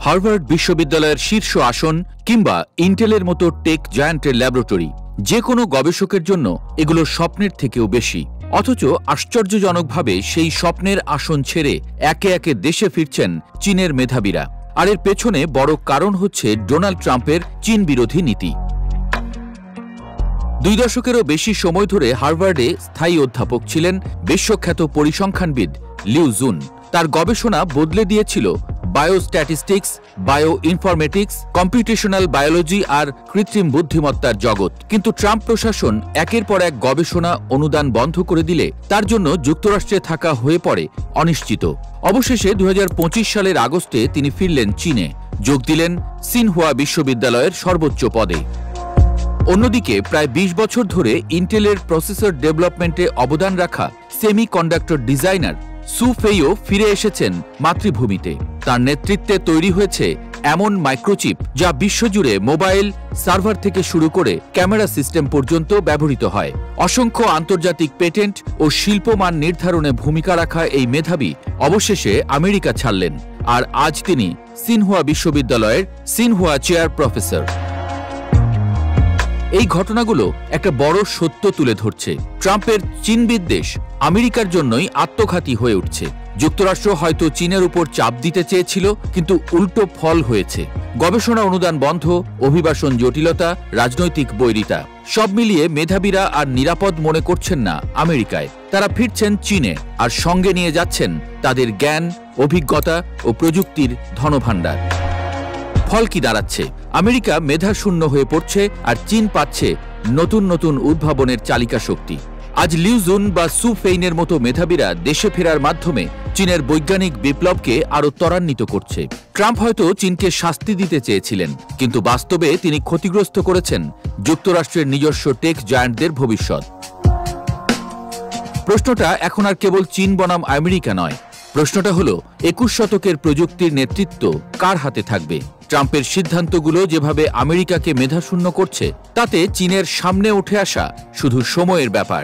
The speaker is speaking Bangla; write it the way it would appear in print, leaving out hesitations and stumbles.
হার্ভার্ড বিশ্ববিদ্যালয়ের শীর্ষ আসন কিংবা ইন্টেলের মতো টেক জায়ান্টের ল্যাবরেটরি, যে কোনো গবেষকের জন্য এগুলো স্বপ্নের থেকেও বেশি। অথচ আশ্চর্যজনকভাবে সেই স্বপ্নের আসন ছেড়ে একে একে দেশে ফিরছেন চীনের মেধাবীরা। আর এর পেছনে বড় কারণ হচ্ছে ডোনাল্ড ট্রাম্পের চীন বিরোধী নীতি। 2 দশকেরও বেশি সময় ধরে হার্ভার্ডে স্থায়ী অধ্যাপক ছিলেন বিশ্বখ্যাত পরিসংখ্যানবিদ লিউ জুন। তার গবেষণা বদলে দিয়েছিল biostatistics, bioinformatics, computational biology আর কৃত্রিম বুদ্ধিমত্তার জগৎ। কিন্তু ট্রাম্প প্রশাসন একের পর এক গবেষণা অনুদান বন্ধ করে দিলে তার জন্য যুক্তরাষ্ট্রে থাকা হয়ে পড়ে অনিশ্চিত। অবশেষে 2025 সালের আগস্টে তিনি ফিরলেন চীনে, যোগ দিলেন সিনহুয়া বিশ্ববিদ্যালয়ের সর্বোচ্চ পদে। অন্যদিকে প্রায় 20 বছর ধরে ইন্টেলের প্রসেসর ডেভেলপমেন্টে অবদান রাখা সেমি কন্ডাক্টর ডিজাইনার সু ফেইও ফিরে এসেছেন মাতৃভূমিতে। তার নেতৃত্বে তৈরি হয়েছে এমন মাইক্রোচিপ যা বিশ্বজুড়ে মোবাইল, সার্ভার থেকে শুরু করে ক্যামেরা সিস্টেম পর্যন্ত ব্যবহৃত হয়। অসংখ্য আন্তর্জাতিক পেটেন্ট ও শিল্পমান নির্ধারণে ভূমিকা রাখা এই মেধাবী অবশেষে আমেরিকা ছাড়লেন, আর আজ তিনি সিনহুয়া বিশ্ববিদ্যালয়ের সিনহুয়া চেয়ার প্রফেসর। এই ঘটনাগুলো একটা বড় সত্য তুলে ধরছে। ট্রাম্পের চীন বিদ্বেষ আমেরিকার জন্যই আত্মঘাতী হয়ে উঠছে। যুক্তরাষ্ট্র হয়তো চীনের উপর চাপ দিতে চেয়েছিল, কিন্তু উল্টো ফল হয়েছে। গবেষণা অনুদান বন্ধ, অভিবাসন জটিলতা, রাজনৈতিক বৈরিতা, সব মিলিয়ে মেধাবীরা আর নিরাপদ মনে করছেন না আমেরিকায়। তারা ফিরছেন চীনে, আর সঙ্গে নিয়ে যাচ্ছেন তাদের জ্ঞান, অভিজ্ঞতা ও প্রযুক্তির ধনভাণ্ডার। ফল কি দাঁড়াচ্ছে? আমেরিকা মেধাশূন্য হয়ে পড়ছে, আর চীন পাচ্ছে নতুন নতুন উদ্ভাবনের চালিকা শক্তি। আজ লিউ জুন বা সু ফেইনের মতো মেধাবীরা দেশে ফেরার মাধ্যমে চীনের বৈজ্ঞানিক বিপ্লবকে আরও ত্বরান্বিত করছে। ট্রাম্প হয়তো চীনকে শাস্তি দিতে চেয়েছিলেন, কিন্তু বাস্তবে তিনি ক্ষতিগ্রস্ত করেছেন যুক্তরাষ্ট্রের নিজস্ব টেক জায়ান্টদের ভবিষ্যৎ। প্রশ্নটা এখন আর কেবল চীন বনাম আমেরিকা নয়, প্রশ্নটা হলো 21 শতকের প্রযুক্তির নেতৃত্ব কার হাতে থাকবে। ট্রাম্পের সিদ্ধান্তগুলো যেভাবে আমেরিকাকে মেধাশূন্য করছে, তাতে চীনের সামনে উঠে আসা শুধু সময়ের ব্যাপার।